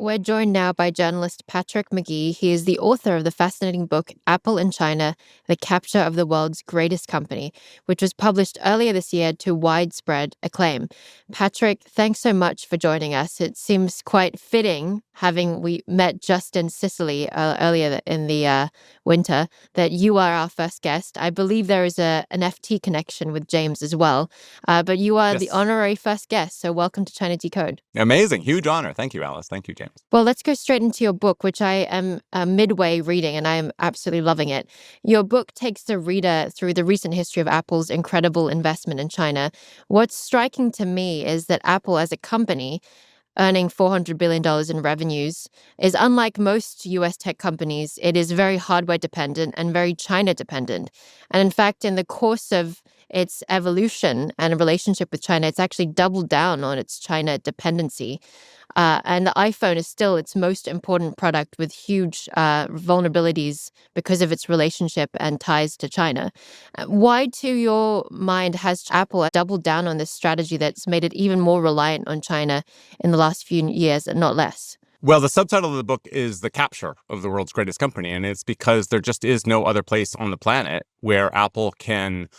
We're joined now by journalist Patrick McGee. He is the author of the fascinating book, Apple in China, The Capture of the World's Greatest Company, which was published earlier this year to widespread acclaim. Patrick, thanks so much for joining us. It seems quite fitting, having we met just in Sicily earlier in the winter, that you are our first guest. I believe there is an FT connection with James as well, but you are the Yes. honorary first guest, so welcome to China Decode. Amazing. Huge honor. Thank you, Alice. Thank you, James. Well, let's go straight into your book, which I am midway reading, and I am absolutely loving it. Your book takes the reader through the recent history of Apple's incredible investment in China. What's striking to me is that Apple as a company, earning $400 billion in revenues, is unlike most US tech companies. It is very hardware dependent and very China dependent. And in fact, in the course of its evolution and a relationship with China, it's actually doubled down on its China dependency. And the iPhone is still its most important product with huge vulnerabilities because of its relationship and ties to China. Why, to your mind, has Apple doubled down on this strategy that's made it even more reliant on China in the last few years and not less? Well, the subtitle of the book is The Capture of the World's Greatest Company, and it's because there just is no other place on the planet where Apple can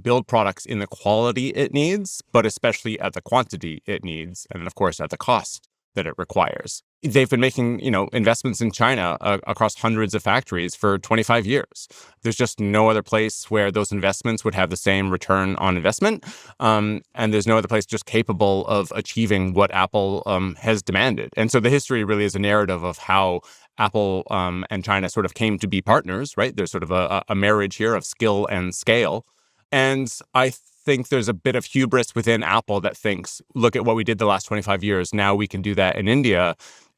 build products in the quality it needs, but especially at the quantity it needs, and of course at the cost that it requires. They've been making, investments in China across hundreds of factories for 25 years. There's just no other place where those investments would have the same return on investment. And there's no other place just capable of achieving what Apple has demanded. And so the history really is a narrative of how Apple and China sort of came to be partners, right? There's sort of a marriage here of skill and scale. And I think there's a bit of hubris within Apple that thinks, look at what we did the last 25 years. Now we can do that in India.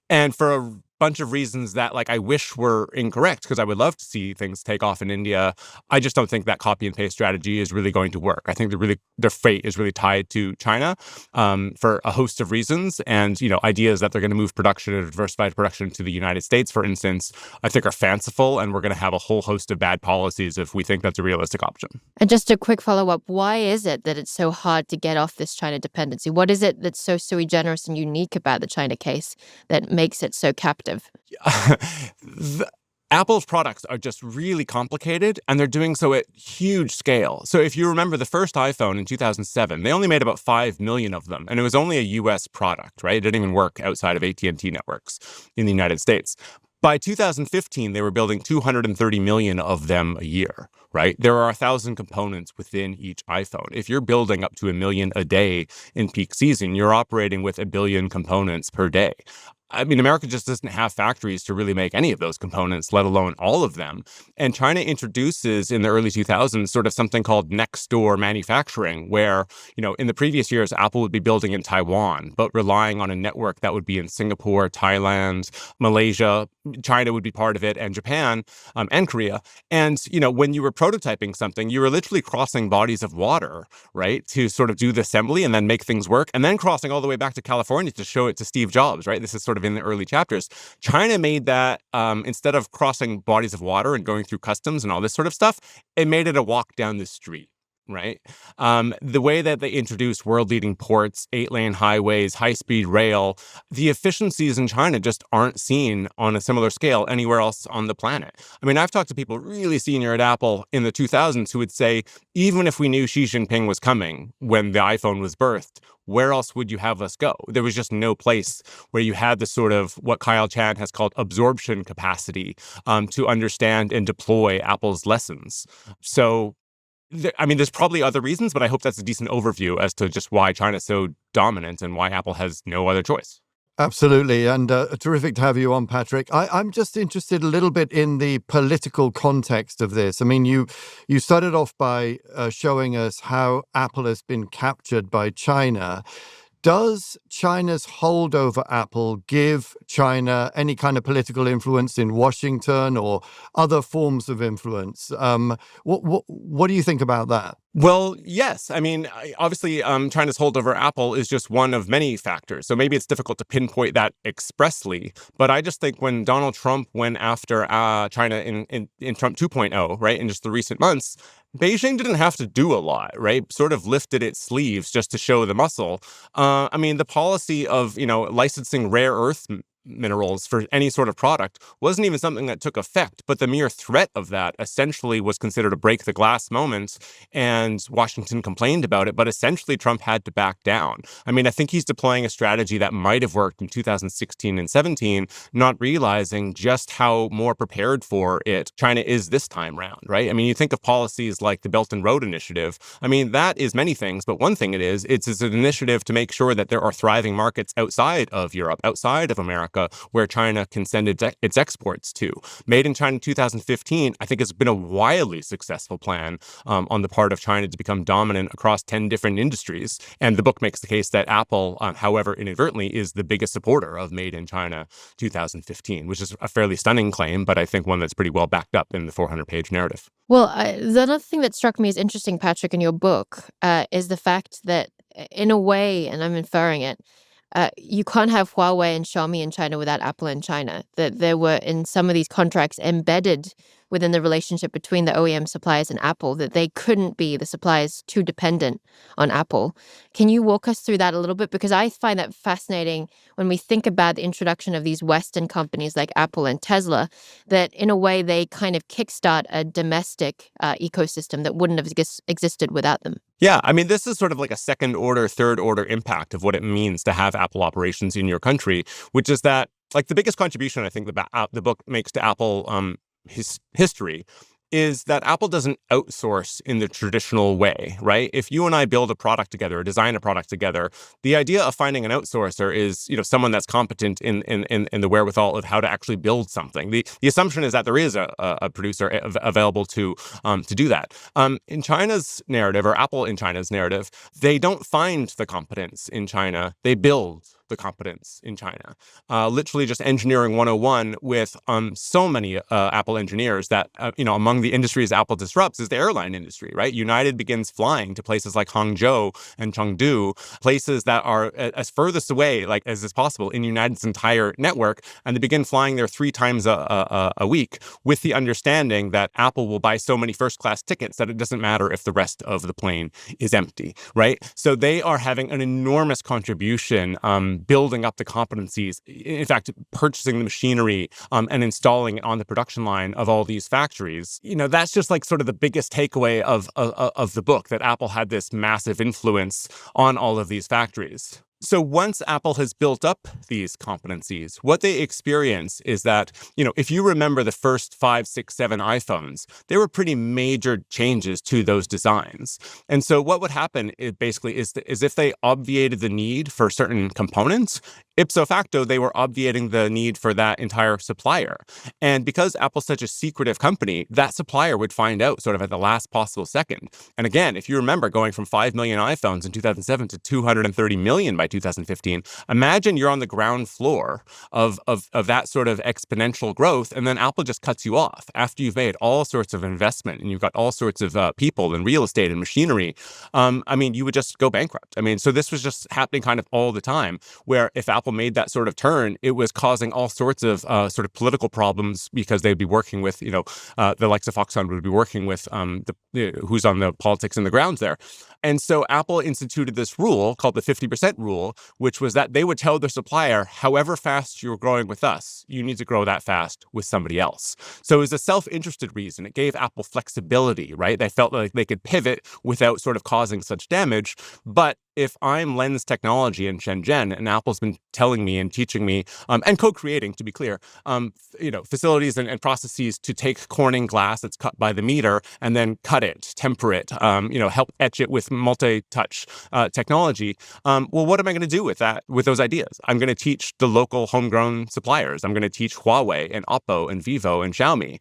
And for a bunch of reasons that, I wish were incorrect, because I would love to see things take off in India, I just don't think that copy and paste strategy is really going to work. I think their fate is really tied to China for a host of reasons. And, ideas that they're going to move production and diversified production to the United States, for instance, I think are fanciful. And we're going to have a whole host of bad policies if we think that's a realistic option. And just a quick follow-up, why is it that it's so hard to get off this China dependency? What is it that's so sui generis and unique about the China case that makes it so captive? Apple's products are just really complicated, and they're doing so at huge scale. So if you remember the first iPhone in 2007, they only made about 5 million of them, and it was only a US product, right? It didn't even work outside of AT&T networks in the United States. By 2015, they were building 230 million of them a year, right? There are 1,000 components within each iPhone. If you're building up to 1 million a day in peak season, you're operating with 1 billion components per day. I mean, America just doesn't have factories to really make any of those components, let alone all of them. And China introduces in the early 2000s sort of something called next door manufacturing, where, in the previous years, Apple would be building in Taiwan, but relying on a network that would be in Singapore, Thailand, Malaysia. China would be part of it, and Japan and Korea. And, when you were prototyping something, you were literally crossing bodies of water, right, to sort of do the assembly and then make things work, and then crossing all the way back to California to show it to Steve Jobs, right? This is sort of in the early chapters. China made that instead of crossing bodies of water and going through customs and all this sort of stuff, it made it a walk down the street. Right. The way that they introduced world-leading ports, 8-lane highways, high-speed rail, the efficiencies in China just aren't seen on a similar scale anywhere else on the planet. I mean, I've talked to people really senior at Apple in the 2000s who would say, even if we knew Xi Jinping was coming when the iPhone was birthed, where else would you have us go? There was just no place where you had the sort of what Kyle Chan has called absorption capacity to understand and deploy Apple's lessons. So, there's probably other reasons, but I hope that's a decent overview as to just why China's so dominant and why Apple has no other choice. Absolutely. And terrific to have you on, Patrick. I'm just interested a little bit in the political context of this. I mean, you started off by showing us how Apple has been captured by China. Does China's hold over Apple give China any kind of political influence in Washington or other forms of influence? What do you think about that? Well, yes. I mean, obviously, China's hold over Apple is just one of many factors. So maybe it's difficult to pinpoint that expressly. But I just think when Donald Trump went after China in Trump 2.0, right, in just the recent months, Beijing didn't have to do a lot, right? Sort of lifted its sleeves just to show the muscle. The policy of, licensing rare earth minerals for any sort of product wasn't even something that took effect, but the mere threat of that essentially was considered a break the glass moment, and Washington complained about it, but essentially Trump had to back down. I mean, I think he's deploying a strategy that might have worked in 2016 and 17, not realizing just how more prepared for it China is this time round, right? I mean, you think of policies like the Belt and Road Initiative. I mean, that is many things, but one thing it's an initiative to make sure that there are thriving markets outside of Europe, outside of America, where China can send its exports to. Made in China in 2015, I think has been a wildly successful plan on the part of China to become dominant across 10 different industries. And the book makes the case that Apple, however inadvertently, is the biggest supporter of Made in China 2015, which is a fairly stunning claim, but I think one that's pretty well backed up in the 400-page narrative. Well, the other thing that struck me as interesting, Patrick, in your book, is the fact that, in a way, and I'm inferring it, you can't have Huawei and Xiaomi in China without Apple in China. That there were, in some of these contracts, embedded within the relationship between the OEM suppliers and Apple, that they couldn't be, the suppliers, too dependent on Apple. Can you walk us through that a little bit? Because I find that fascinating when we think about the introduction of these Western companies like Apple and Tesla, that in a way they kind of kickstart a domestic ecosystem that wouldn't have existed without them. Yeah, I mean, this is sort of like a second order, third order impact of what it means to have Apple operations in your country, which is that, like, the biggest contribution I think the book makes to Apple history is that Apple doesn't outsource in the traditional way, right? If you and I build a product together or design a product together, the idea of finding an outsourcer is, someone that's competent in the wherewithal of how to actually build something. The assumption is that there is a producer available to do that. In China's narrative, or Apple in China's narrative, they don't find the competence in China. They build the competence in China. Literally just engineering 101 with so many Apple engineers that, among the industries Apple disrupts is the airline industry, right? United begins flying to places like Hangzhou and Chengdu, places that are as furthest away as is possible in United's entire network, and they begin flying there 3 times a week with the understanding that Apple will buy so many first-class tickets that it doesn't matter if the rest of the plane is empty, right? So they are having an enormous contribution building up the competencies, in fact, purchasing the machinery and installing it on the production line of all these factories. That's just like sort of the biggest takeaway of the book, that Apple had this massive influence on all of these factories. So once Apple has built up these competencies, what they experience is that, if you remember the first 5, 6, 7 iPhones, there were pretty major changes to those designs. And so what would happen is if they obviated the need for certain components, ipso facto, they were obviating the need for that entire supplier. And because Apple's such a secretive company, that supplier would find out sort of at the last possible second. And again, if you remember going from 5 million iPhones in 2007 to 230 million by 2015, imagine you're on the ground floor of that sort of exponential growth, and then Apple just cuts you off after you've made all sorts of investment and you've got all sorts of people and real estate and machinery. You would just go bankrupt. So this was just happening kind of all the time, where if Apple made that sort of turn, it was causing all sorts of sort of political problems, because they'd be working with, the likes of Foxconn would be working with who's on the politics and the grounds there. And so Apple instituted this rule called the 50% rule, which was that they would tell their supplier, however fast you're growing with us, you need to grow that fast with somebody else. So it was a self-interested reason. It gave Apple flexibility, right? They felt like they could pivot without sort of causing such damage. But if I'm Lens Technology in Shenzhen, and Apple's been telling me and teaching me, and co-creating, to be clear, facilities and processes to take Corning glass that's cut by the meter and then cut it, temper it, help etch it with multi-touch technology. Well, what am I going to do with those ideas? I'm going to teach the local homegrown suppliers. I'm going to teach Huawei and Oppo and Vivo and Xiaomi.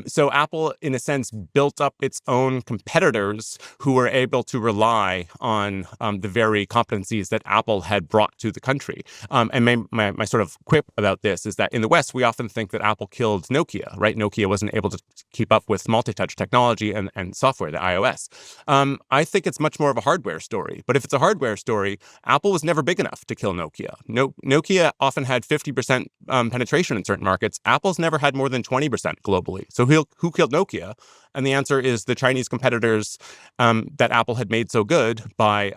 So Apple, in a sense, built up its own competitors who were able to rely on the very competencies that Apple had brought to the country. And my sort of quip about this is that in the West, we often think that Apple killed Nokia, right? Nokia wasn't able to keep up with multi-touch technology and software, the iOS. I think it's much more of a hardware story. But if it's a hardware story, Apple was never big enough to kill Nokia. Nokia often had 50% penetration in certain markets. Apple's never had more than 20% globally. So who killed Nokia? And the answer is the Chinese competitors that Apple had made so good by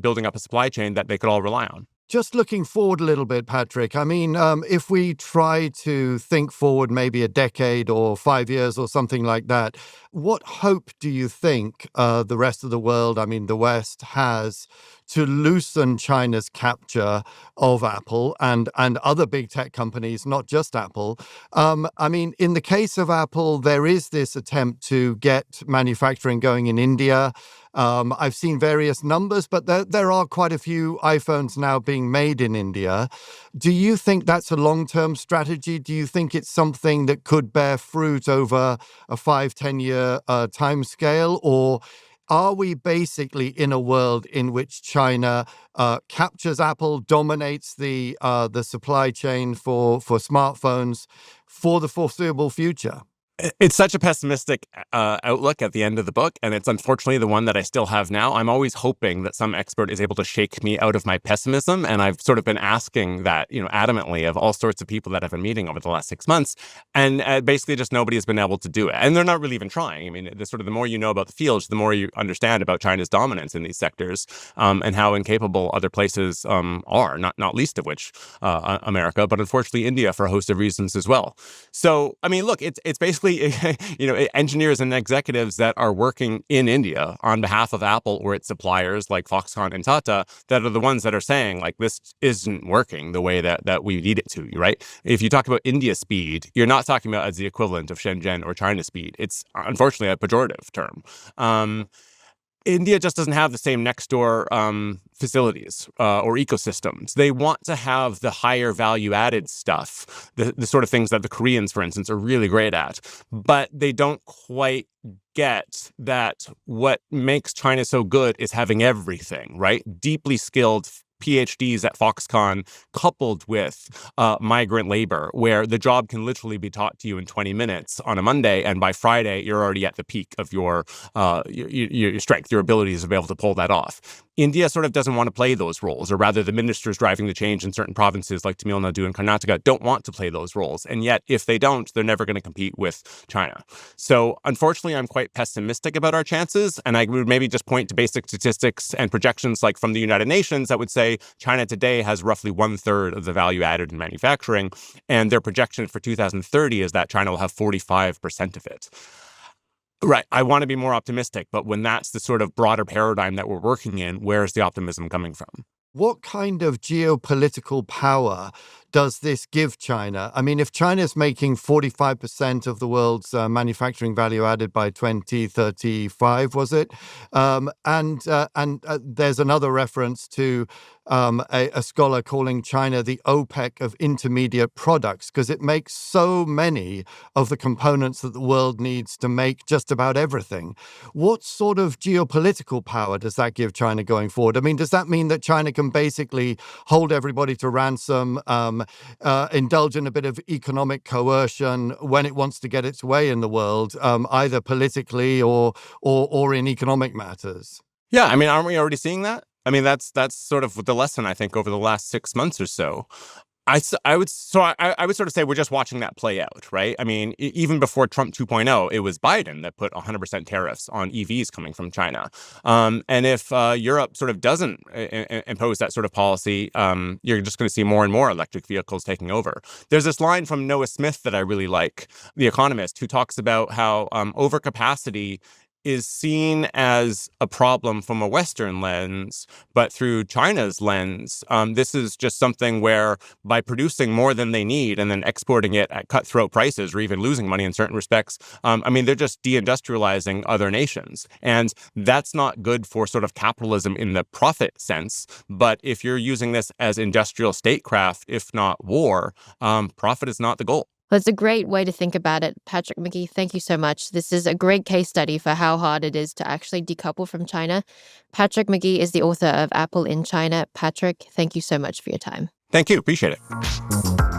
building up a supply chain that they could all rely on. Just looking forward a little bit, Patrick. I mean, if we try to think forward maybe a decade or 5 years or something like that, what hope do you think the rest of the world, I mean, the West, has to loosen China's capture of Apple and other big tech companies, not just Apple? I mean, in the case of Apple, there is this attempt to get manufacturing going in India. I've seen various numbers, but there are quite a few iPhones now being made in India. Do you think that's a long-term strategy? Do you think it's something that could bear fruit over a 5-10 year timescale? Or are we basically in a world in which China captures Apple, dominates the supply chain for smartphones for the foreseeable future? It's such a pessimistic outlook at the end of the book, and it's unfortunately the one that I still have now. I'm always hoping that some expert is able to shake me out of my pessimism, and I've sort of been asking that, adamantly of all sorts of people that I've been meeting over the last 6 months, and basically just nobody has been able to do it. And they're not really even trying. I mean, the more you know about the field, the more you understand about China's dominance in these sectors, and how incapable other places are, not least of which America, but unfortunately India for a host of reasons as well. So, I mean, look, it's basically engineers and executives that are working in India on behalf of Apple or its suppliers like Foxconn and Tata that are the ones that are saying, like, this isn't working the way that we need it to, right? If you talk about India speed, you're not talking about as the equivalent of Shenzhen or China speed. It's unfortunately a pejorative term. India just doesn't have the same next door facilities or ecosystems. They want to have the higher value added stuff, the sort of things that the Koreans, for instance, are really great at, but they don't quite get that what makes China so good is having everything, right? Deeply skilled PhDs at Foxconn coupled with migrant labor, where the job can literally be taught to you in 20 minutes on a Monday, and by Friday, you're already at the peak of your strength, your abilities to be able to pull that off. India sort of doesn't want to play those roles, or rather the ministers driving the change in certain provinces like Tamil Nadu and Karnataka don't want to play those roles. And yet, if they don't, they're never going to compete with China. So unfortunately, I'm quite pessimistic about our chances. And I would maybe just point to basic statistics and projections like from the United Nations that would say China today has roughly 1/3 of the value added in manufacturing. And their projection for 2030 is that China will have 45% of it. Right. I want to be more optimistic, but when that's the sort of broader paradigm that we're working in, where's the optimism coming from? What kind of geopolitical power does this give China? I mean, if China's making 45% of the world's manufacturing value added by 2035, was it? And there's another reference to a scholar calling China the OPEC of intermediate products, because it makes so many of the components that the world needs to make just about everything. What sort of geopolitical power does that give China going forward? I mean, does that mean that China can basically hold everybody to ransom, indulge in a bit of economic coercion when it wants to get its way in the world, either politically or in economic matters? Yeah, I mean, aren't we already seeing that? I mean, that's sort of the lesson, I think, over the last 6 months or so. I would sort of say we're just watching that play out, right? I mean, even before Trump 2.0, it was Biden that put 100% tariffs on EVs coming from China. And if Europe sort of doesn't impose that sort of policy, you're just going to see more and more electric vehicles taking over. There's this line from Noah Smith that I really like, The Economist, who talks about how overcapacity is seen as a problem from a Western lens, but through China's lens, this is just something where by producing more than they need and then exporting it at cutthroat prices or even losing money in certain respects, I mean, they're just deindustrializing other nations. And that's not good for sort of capitalism in the profit sense. But if you're using this as industrial statecraft, if not war, profit is not the goal. Well, it's a great way to think about it. Patrick McGee, thank you so much. This is a great case study for how hard it is to actually decouple from China. Patrick McGee is the author of Apple in China. Patrick, thank you so much for your time. Thank you. Appreciate it.